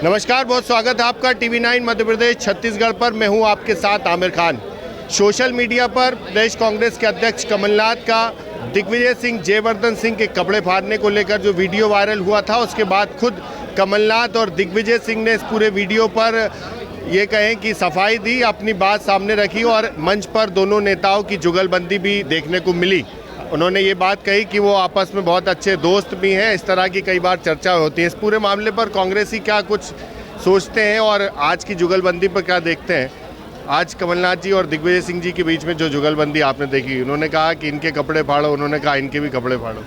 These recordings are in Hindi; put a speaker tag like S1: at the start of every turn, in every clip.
S1: नमस्कार, बहुत स्वागत है आपका TV9 मध्य प्रदेश छत्तीसगढ़ पर। मैं हूं आपके साथ आमिर खान। सोशल मीडिया पर प्रदेश कांग्रेस के अध्यक्ष कमलनाथ का दिग्विजय सिंह जयवर्धन सिंह के कपड़े फाड़ने को लेकर जो वीडियो वायरल हुआ था, उसके बाद खुद कमलनाथ और दिग्विजय सिंह ने इस पूरे वीडियो पर ये कहें कि सफाई दी, अपनी बात सामने रखी और मंच पर दोनों नेताओं की जुगलबंदी भी देखने को मिली। उन्होंने ये बात कही कि वो आपस में बहुत अच्छे दोस्त भी हैं। इस तरह की कई बार चर्चा होती है। इस पूरे मामले पर कांग्रेसी क्या कुछ सोचते हैं और आज की जुगलबंदी पर क्या देखते हैं? आज कमलनाथ जी और दिग्विजय सिंह जी के बीच में जो जुगलबंदी आपने देखी, उन्होंने कहा कि इनके कपड़े फाड़ो, उन्होंने कहा इनके भी कपड़े फाड़ो।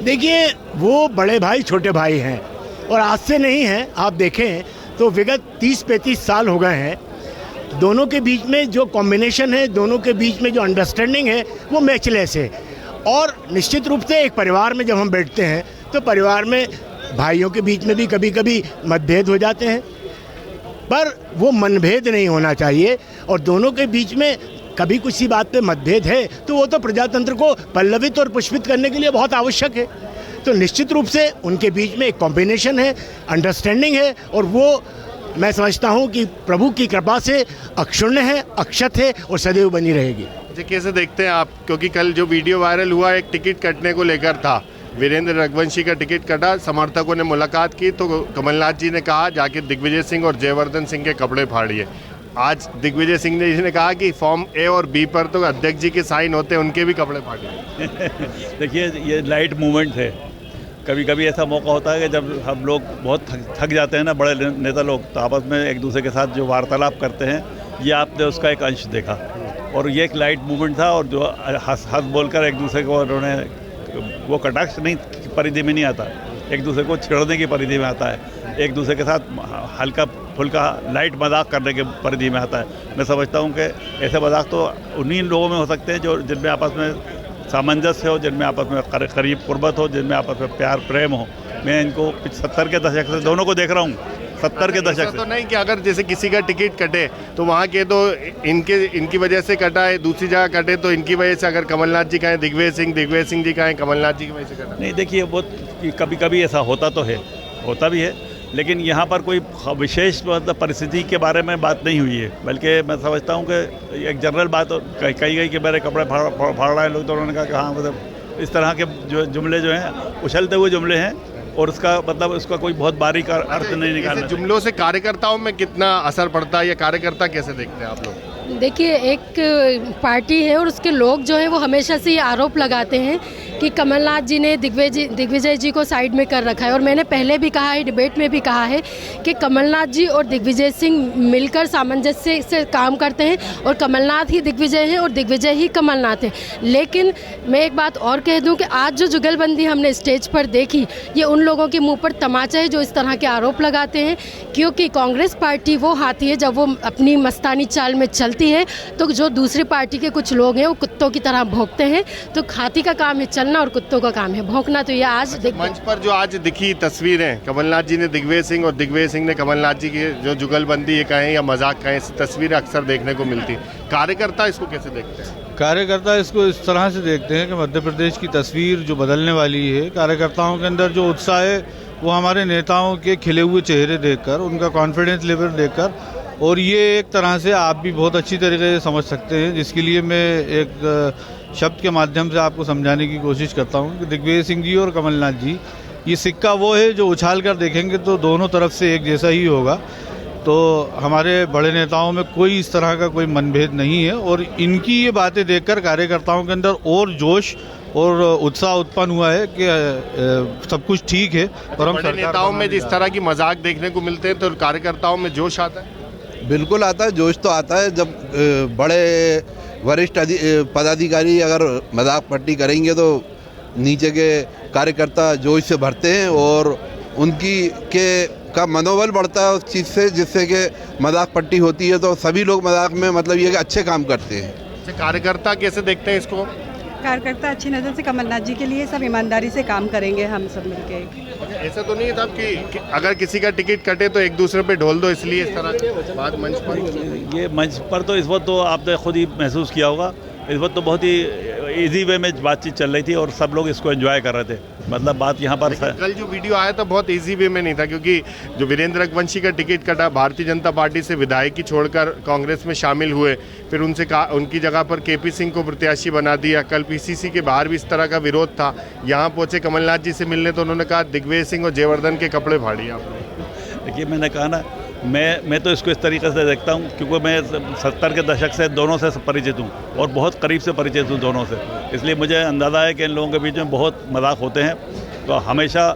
S2: देखिए, वो बड़े भाई छोटे भाई हैं और आज से नहीं हैं। आप देखें तो विगत 30-35 साल हो गए हैं। दोनों के बीच में जो कॉम्बिनेशन है, दोनों के बीच में जो अंडरस्टैंडिंग है, वो मैचलेस है। और निश्चित रूप से एक परिवार में जब हम बैठते हैं तो परिवार में भाइयों के बीच में भी कभी कभी मतभेद हो जाते हैं, पर वो मनभेद नहीं होना चाहिए। और दोनों के बीच में कभी कुछ सी बात पे मतभेद है तो वो तो प्रजातंत्र को पल्लवित और पुष्पित करने के लिए बहुत आवश्यक है। तो निश्चित रूप से उनके बीच में एक कॉम्बिनेशन है, अंडरस्टैंडिंग है, और वो मैं समझता हूँ कि प्रभु की कृपा से अक्षुण्ण है, अक्षत है और सदैव बनी रहेगी।
S1: कैसे देखते हैं आप? क्योंकि कल जो वीडियो वायरल हुआ एक टिकट कटने को लेकर था, वीरेंद्र रघुवंशी का टिकट कटा, समर्थकों ने मुलाकात की तो कमलनाथ जी ने कहा जाके दिग्विजय सिंह और जयवर्धन सिंह के कपड़े फाड़िए। आज दिग्विजय सिंह जी ने कहा कि फॉर्म ए और बी पर तो अध्यक्ष जी के साइन होते हैं, उनके भी कपड़े फाड़िए।
S3: देखिए, ये लाइट मूवमेंट है। कभी कभी ऐसा मौका होता है कि जब हम लोग बहुत थक जाते हैं ना, बड़े नेता लोग, तो आपस में एक दूसरे के साथ जो वार्तालाप करते हैं, ये आपने उसका एक अंश देखा। और ये एक लाइट मूवमेंट था और जो हंस बोलकर एक दूसरे को उन्होंने, वो कटाक्ष नहीं परिधि में नहीं आता, एक दूसरे को छेड़ने की परिधि में आता है, एक दूसरे के साथ हल्का फुल्का लाइट मजाक करने के परिधि में आता है। मैं समझता हूँ कि ऐसे मजाक तो उन्हीं लोगों में हो सकते हैं जो जिनमें आपस में सामंजस्य हो, जिनमें आपस में करीब कुर्बत हो, जिनमें आपस में प्यार प्रेम हो। मैं इनको 70 के दशक से दोनों को देख रहा हूँ। 70 के दशक से
S1: तो नहीं कि अगर जैसे किसी का टिकट कटे तो वहाँ के तो इनकी वजह से कटा है, दूसरी जगह कटे तो इनकी वजह से, अगर कमलनाथ जी कहें दिग्विजय सिंह जी कहें कमलनाथ जी की वजह से कटा।
S3: नहीं, देखिए, वो कभी कभी ऐसा होता तो है, होता भी है, लेकिन यहाँ पर कोई विशेष मतलब परिस्थिति के बारे में बात नहीं हुई है। बल्कि मैं समझता हूँ कि एक जनरल बात कही गई कि मेरे कपड़े फाड़ रहे हैं लोग, तो उन्होंने कहा कि हाँ, मतलब इस तरह के जो जुमले जो हैं उछलते हुए जुमले हैं, और उसका मतलब उसका कोई बहुत बारीक अर्थ नहीं निकालना।
S1: जुमलों से कार्यकर्ताओं में कितना असर पड़ता है, या कार्यकर्ता कैसे देखते हैं आप लोग?
S4: देखिए, एक पार्टी है और उसके लोग जो हैं वो हमेशा से ये आरोप लगाते हैं कि कमलनाथ जी ने दिग्विजय जी को साइड में कर रखा है। और मैंने पहले भी कहा है, डिबेट में भी कहा है कि कमलनाथ जी और दिग्विजय सिंह मिलकर सामंजस्य से काम करते हैं, और कमलनाथ ही दिग्विजय हैं और दिग्विजय ही कमलनाथ हैं। लेकिन मैं एक बात और कह दूं कि आज जो जुगलबंदी हमने स्टेज पर देखी, ये उन लोगों के मुँह पर तमाचा है जो इस तरह के आरोप लगाते हैं। क्योंकि कांग्रेस पार्टी वो हाथी है, जब वो अपनी मस्तानी चाल में चलती है तो जो दूसरी पार्टी के कुछ लोग हैं वो कुत्तों की तरह भौंकते हैं। तो हाथी का काम है चलना और कुत्तों का काम है भौंकना। तो ये आज
S1: मंच पर जो आज दिखी तस्वीरें, कमलनाथ जी ने दिग्विजय सिंह और दिग्विजय सिंह ने कमलनाथ जी की जो जुगलबंदी कहें या मजाक कहें, ऐसी तस्वीरें अक्सर देखने को मिलती। कार्यकर्ता इसको कैसे देखते हैं?
S5: कार्यकर्ता इसको इस तरह से देखते हैं कि मध्य प्रदेश की तस्वीर जो बदलने वाली है, कार्यकर्ताओं के अंदर जो उत्साह है वो हमारे नेताओं के खिले हुए चेहरे देखकर, उनका कॉन्फिडेंस लेवल देखकर, और ये एक तरह से आप भी बहुत अच्छी तरीके से समझ सकते हैं, जिसके लिए मैं एक शब्द के माध्यम से आपको समझाने की कोशिश करता हूँ कि दिग्विजय सिंह जी और कमलनाथ जी, ये सिक्का वो है जो उछाल कर देखेंगे तो दोनों तरफ से एक जैसा ही होगा। तो हमारे बड़े नेताओं में कोई इस तरह का कोई मनभेद नहीं है, और इनकी ये बातें देखकर कार्यकर्ताओं के अंदर और जोश और उत्साह उत्पन्न हुआ है कि सब कुछ ठीक है। और हम
S1: नेताओं में जिस तरह की मजाक देखने को मिलते हैं तो कार्यकर्ताओं में जोश आता है।
S6: बिल्कुल आता है, जोश तो आता है। जब बड़े वरिष्ठ पदाधिकारी अगर मजाक पट्टी करेंगे तो नीचे के कार्यकर्ता जोश से भरते हैं और उनकी का मनोबल बढ़ता है उस चीज़ से, जिससे कि मजाक पट्टी होती है तो सभी लोग मजाक में मतलब ये कि अच्छे काम करते हैं।
S1: कार्यकर्ता कैसे देखते हैं इसको?
S7: कार्यकर्ता अच्छी नज़र से कमलनाथ जी के लिए सब ईमानदारी से काम करेंगे, हम सब मिलके।
S1: ऐसा तो नहीं था कि अगर किसी का टिकट कटे तो एक दूसरे पे ढोल दो, इसलिए इस तरह बात मंच पर?
S3: ये मंच पर तो इस वक्त तो आपने खुद ही महसूस किया होगा, इस वक्त तो बहुत ही इजी वे में बातचीत चल रही थी और सब लोग इसको एंजॉय कर रहे थे। मतलब बात यहाँ पर
S1: कल जो वीडियो आया था बहुत इजी वे में नहीं था, क्योंकि जो वीरेंद्र रघुवंशी का टिकट कटा, भारतीय जनता पार्टी से विधायकी छोड़कर कांग्रेस में शामिल हुए, फिर उनसे उनकी जगह पर केपी सिंह को प्रत्याशी बना दिया। कल पीसीसी के बाहर भी इस तरह का विरोध था। यहाँ पहुंचे कमलनाथ जी से मिलने तो उन्होंने कहा दिग्विजय सिंह और जयवर्धन के कपड़े फाड़िए आपने।
S3: देखिए, मैंने कहा ना, मैं तो इसको इस तरीके से देखता हूँ, क्योंकि मैं 70 के दशक से दोनों से परिचित हूँ और बहुत करीब से परिचित हूँ दोनों से, इसलिए मुझे अंदाज़ा है कि इन लोगों के बीच में बहुत मजाक होते हैं। तो हमेशा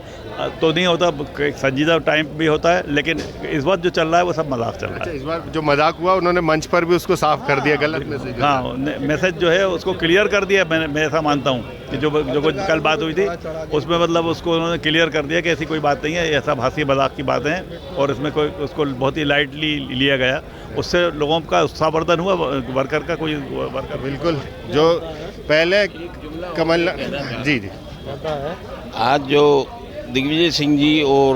S3: तो नहीं होता, संजीदा टाइम भी होता है, लेकिन इस बार जो चल रहा है वो सब मजाक चल रहा है।
S1: अच्छा, इस बार जो मजाक हुआ उन्होंने मंच पर भी उसको साफ कर दिया, गलत मैसेज।
S3: हाँ, मैसेज जो है उसको क्लियर कर दिया। मैं ऐसा मानता हूँ कि जो कल बात हुई थी उसमें मतलब उसको उन्होंने क्लियर कर दिया कि ऐसी कोई बात नहीं है, ये सब हंसी मजाक की बातें हैं और इसमें कोई उसको बहुत ही लाइटली लिया गया। उससे लोगों का उत्साहवर्धन हुआ, वर्कर का कोई वर्कर।
S1: बिल्कुल, जो पहले कमल जी
S8: आज जो दिग्विजय सिंह जी और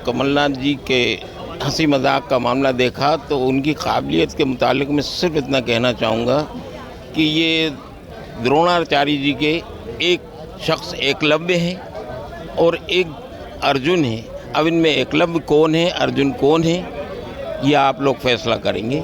S8: कमलनाथ जी के हंसी मजाक का मामला देखा तो उनकी काबिलियत के मुतालिक मैं सिर्फ इतना कहना चाहूँगा कि ये द्रोणाचार्य जी के एक शख्स एकलव्य हैं और एक अर्जुन है। अब इनमें एकलव्य कौन है, अर्जुन कौन है, ये आप लोग फैसला करेंगे।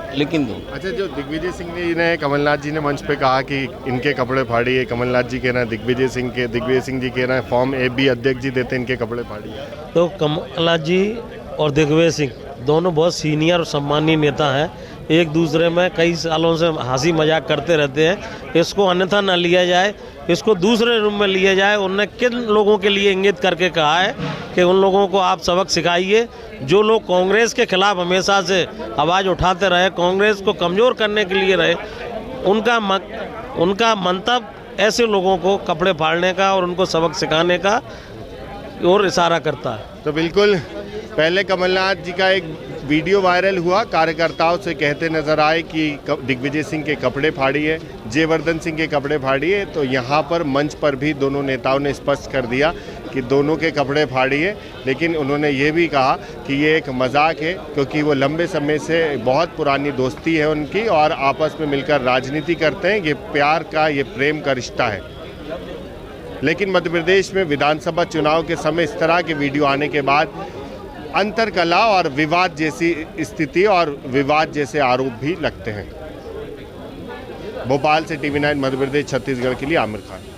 S8: लेकिन
S1: अच्छा, जो दिग्विजय सिंह ने कमलनाथ जी ने मंच पे कहा कि इनके कपड़े फाड़िए, कमलनाथ जी कह रहे हैं दिग्विजय सिंह जी कह रहे हैं फॉर्म AB अध्यक्ष जी देते हैं, इनके कपड़े फाड़िए।
S9: तो कमलनाथ जी और दिग्विजय सिंह दोनों बहुत सीनियर और सम्मानीय नेता हैं, एक दूसरे में कई सालों से हंसी मजाक करते रहते हैं। इसको अन्यथा न लिया जाए, इसको दूसरे रूम में लिया जाए। उन्होंने किन लोगों के लिए इंगित करके कहा है कि उन लोगों को आप सबक सिखाइए जो लोग कांग्रेस के खिलाफ हमेशा से आवाज़ उठाते रहे, कांग्रेस को कमज़ोर करने के लिए रहे। उनका मंतव्य ऐसे लोगों को कपड़े फाड़ने का और उनको सबक सिखाने का और इशारा करता है।
S1: तो बिल्कुल, पहले कमलनाथ जी का एक वीडियो वायरल हुआ, कार्यकर्ताओं से कहते नजर आए कि दिग्विजय सिंह के कपड़े फाड़िए, जयवर्धन सिंह के कपड़े फाड़िए। तो यहाँ पर मंच पर भी दोनों नेताओं ने स्पष्ट कर दिया कि दोनों के कपड़े फाड़िए, लेकिन उन्होंने ये भी कहा कि ये एक मजाक है, क्योंकि वो लंबे समय से बहुत पुरानी दोस्ती है उनकी और आपस में मिलकर राजनीति करते हैं। ये प्यार का, ये प्रेम का रिश्ता है। लेकिन मध्य प्रदेश में विधानसभा चुनाव के समय इस तरह के वीडियो आने के बाद अंतरकला और विवाद जैसी स्थिति और विवाद जैसे आरोप भी लगते हैं। भोपाल से TV9 मध्य प्रदेश छत्तीसगढ़ के लिए आमिर खान।